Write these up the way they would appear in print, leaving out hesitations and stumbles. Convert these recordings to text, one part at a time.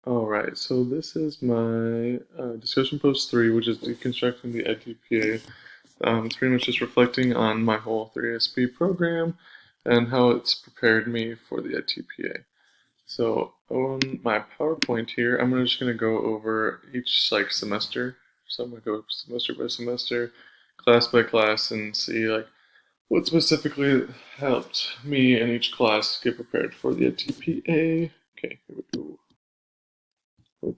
All right, so this is my discussion post 3, which is deconstructing the edTPA. It's pretty much just reflecting on my whole 3SP program and how it's prepared me for the edTPA. So on my PowerPoint here, I'm just going to go over each semester. So I'm going to go semester by semester, class by class, and see what specifically helped me in each class get prepared for the edTPA. Okay, here we go. Oh,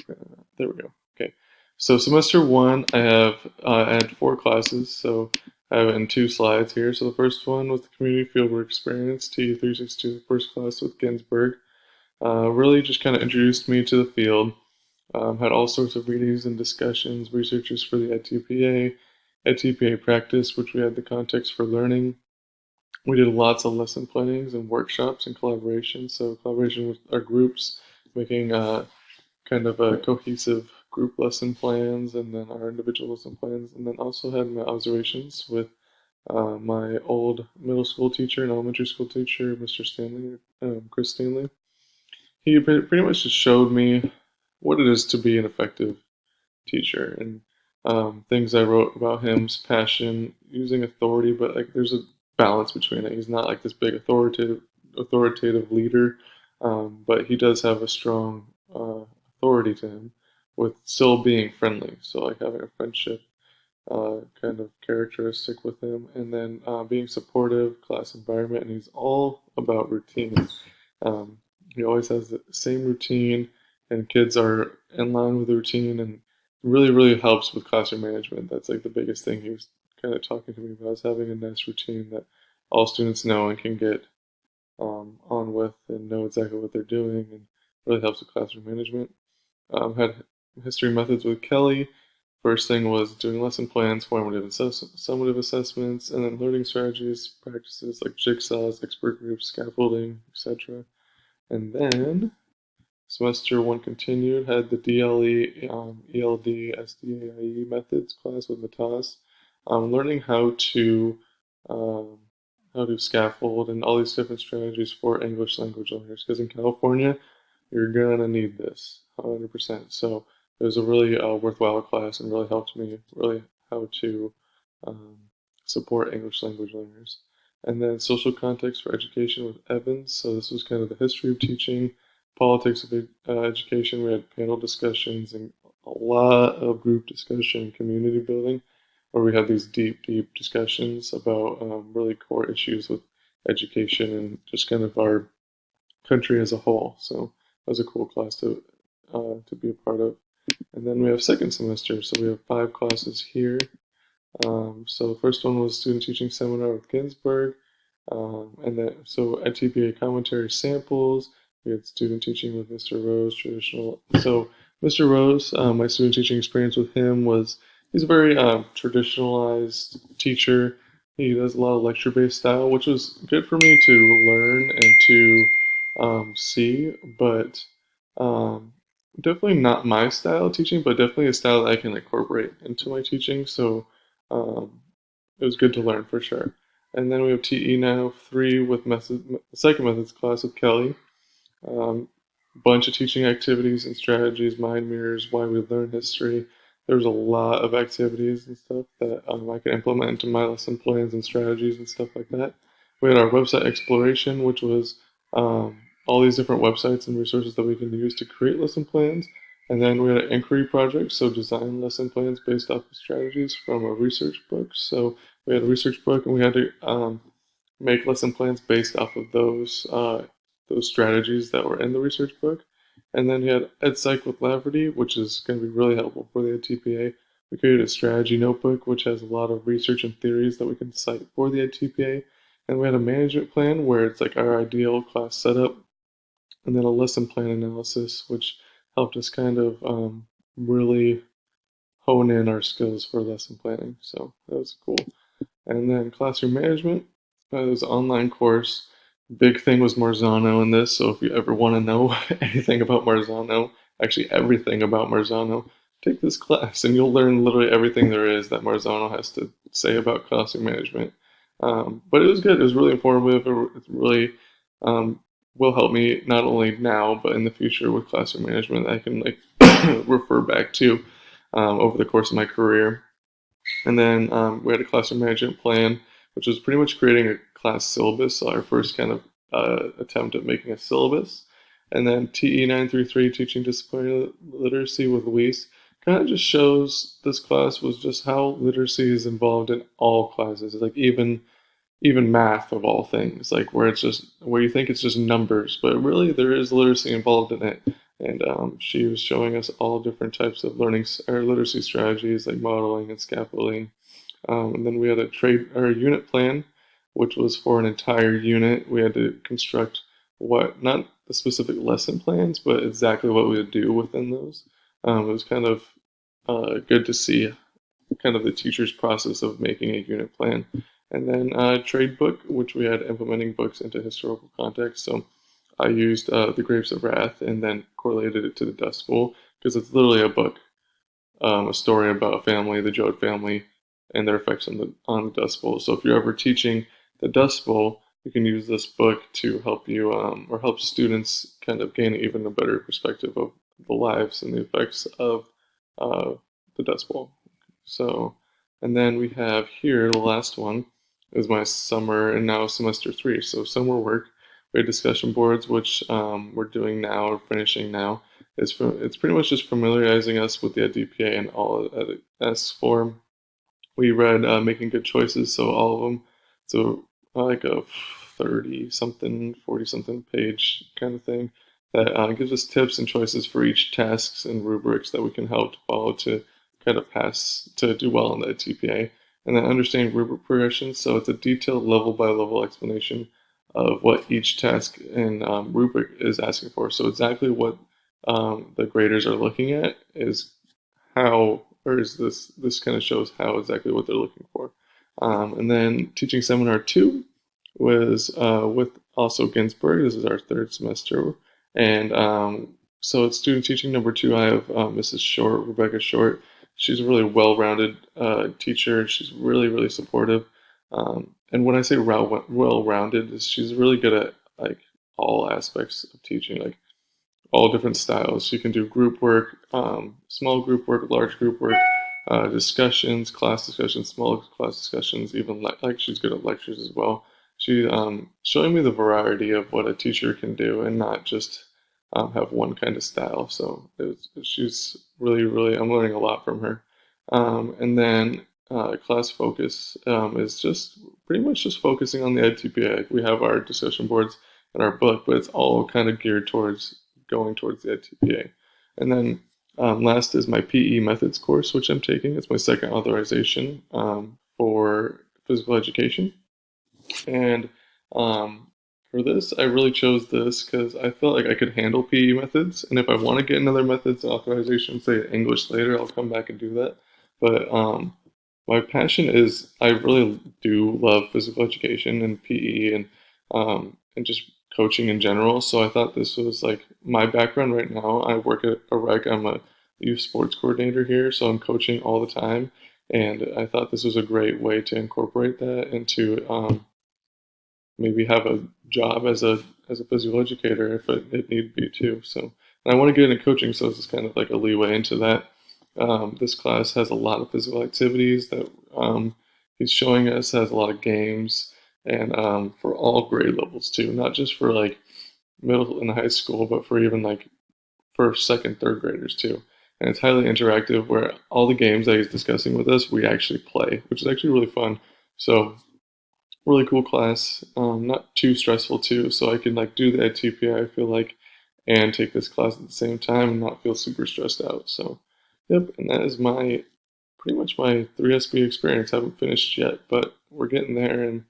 okay, there we go. Okay. So semester 1, I had 4 classes. So I have it in 2 slides here. So the first one was the community fieldwork experience, TU362, the first class with Ginsberg. Really just kind of introduced me to the field. Had all sorts of readings and discussions, researchers for the edTPA, edTPA practice, which we had the context for learning. We did lots of lesson plannings and workshops and collaboration. So collaboration with our groups, making kind of a cohesive group lesson plans and then our individual lesson plans, and then also had my observations with my old middle school teacher and elementary school teacher, Mr. Stanley, Chris Stanley. He pretty much just showed me what it is to be an effective teacher and things I wrote about him's passion, using authority, but like there's a balance between it. He's not like this big authoritative leader, but he does have a strong authority to him, with still being friendly. So like having a friendship kind of characteristic with him, and then being supportive, class environment, and he's all about routine. Um, he always has the same routine, and kids are in line with the routine, and really helps with classroom management. That's like the biggest thing he was kind of talking to me about, is having a nice routine that all students know and can get on with and know exactly what they're doing, and really helps with classroom management. Had history methods with Kelly. First thing was doing lesson plans, summative assessments, and then learning strategies, practices like jigsaws, expert groups, scaffolding, etc. And then semester 1 continued, had the DLE, ELD, SDAIE methods class with Matas, learning um, how to scaffold and all these different strategies for English language learners. Because in California, you're gonna need this 100%. So it was a really worthwhile class and really helped me really how to um, support English language learners. And then social context for education with Evans. So this was kind of the history of teaching, politics of education. We had panel discussions and a lot of group discussion and community building, where we had these deep discussions about really core issues with education and just kind of our country as a whole. So that was a cool class to be a part of. And then we have second semester, so we have 5 classes here. So the first one was student teaching seminar with Ginsberg, and then so at TPA commentary samples. We had student teaching with Mr. Rose, traditional. So Mr. Rose, my student teaching experience with him was he's a very traditionalized teacher. He does a lot of lecture-based style, which was good for me to learn and to see, but um, definitely not my style of teaching, but definitely a style that I can incorporate into my teaching. So um, it was good to learn for sure. And then we have TE now 3 with second methods class with Kelly. Um, Bunch of teaching activities and strategies, mind mirrors, why we learn history. There's a lot of activities and stuff that I can implement into my lesson plans and strategies and stuff like that. We had our website exploration, which was all these different websites and resources that we can use to create lesson plans. And then we had an inquiry project, so design lesson plans based off of strategies from a research book. So we had a research book, and we had to make lesson plans based off of those strategies that were in the research book. And then you had EdPsych with Laverty, which is going to be really helpful for the EdTPA. We created a strategy notebook, which has a lot of research and theories that we can cite for the EdTPA. And we had a management plan where it's like our ideal class setup, and then a lesson plan analysis, which helped us kind of really hone in our skills for lesson planning. So that was cool. And then classroom management, it was an online course. Big thing was Marzano in this, so if you ever want to know anything about Marzano, actually everything about Marzano, take this class and you'll learn literally everything there is that Marzano has to say about classroom management. But it was good. It was really informative. It really um, will help me not only now but in the future with classroom management. I can like refer back to over the course of my career. And then we had a classroom management plan, which was pretty much creating a class syllabus. So our first kind of attempt at making a syllabus. And then TE 933, Teaching Disciplinary Literacy with Luis, kind of just shows this class was just how literacy is involved in all classes, like even math of all things, like where it's just where you think it's just numbers, but really there is literacy involved in it. And she was showing us all different types of learning or literacy strategies like modeling and scaffolding. And then we had a trade or a unit plan, which was for an entire unit. We had to construct what not the specific lesson plans, but exactly what we would do within those. It was kind of good to see kind of the teacher's process of making a unit plan. And then trade book, which we had implementing books into historical context. So I used The Grapes of Wrath and then correlated it to the Dust Bowl because it's literally a book, a story about a family, the Joad family, and their effects on the Dust Bowl. So if you're ever teaching the Dust Bowl, you can use this book to help you or help students kind of gain even a better perspective of the lives and the effects of uh, the Dust Bowl. So, and then we have here the last one is my summer and now semester 3. So summer work, we had discussion boards, which we're doing now or finishing now. It's pretty much just familiarizing us with the edTPA and all at S form. We read Making Good Choices, so all of them. So like a 30 something, 40 something page kind of thing that gives us tips and choices for each tasks and rubrics that we can help to follow to kind of pass to do well in the TPA. And then understanding rubric progressions. So it's a detailed level by level explanation of what each task and rubric is asking for. So exactly what the graders are looking at is how, or is this kind of shows how exactly what they're looking for. And then teaching seminar 2 was with also Ginsburg. This is our third semester. And so it's student teaching number 2. I have Mrs. Short, Rebecca Short. She's a really well-rounded teacher. She's really, really supportive. And when I say well-rounded, is she's really good at like all aspects of teaching, like all different styles. You can do group work, small group work, large group work, discussions, class discussions, small class discussions, even like she's good at lectures as well. She showing me the variety of what a teacher can do and not just have one kind of style. So she's really, really, I'm learning a lot from her. And then class focus is just pretty much just focusing on the edTPA. We have our discussion boards in our book, but it's all kind of geared towards going towards the edTPA. And then last is my PE methods course, which I'm taking. It's my second authorization for physical education. And for this, I really chose this because I felt like I could handle PE methods. And if I want to get another methods authorization, say English later, I'll come back and do that. But my passion is I really do love physical education and PE and just coaching in general. So I thought this was like my background right now. I work at a rec. I'm a youth sports coordinator here, so I'm coaching all the time. And I thought this was a great way to incorporate that into maybe have a job as a physical educator if it need be too. So and I want to get into coaching, so this is kind of like a leeway into that. This class has a lot of physical activities that he's showing us, has a lot of games, and for all grade levels too, not just for like middle and high school, but for even like first, second, third graders too. And it's highly interactive where all the games that he's discussing with us, we actually play, which is actually really fun. So really cool class, not too stressful too, so I can like do the TPA I feel like, and take this class at the same time and not feel super stressed out. So, yep, and that is my pretty much my 3SB experience. I haven't finished yet, but we're getting there, and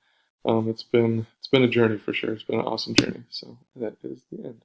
it's been a journey for sure. It's been an awesome journey. So that is the end.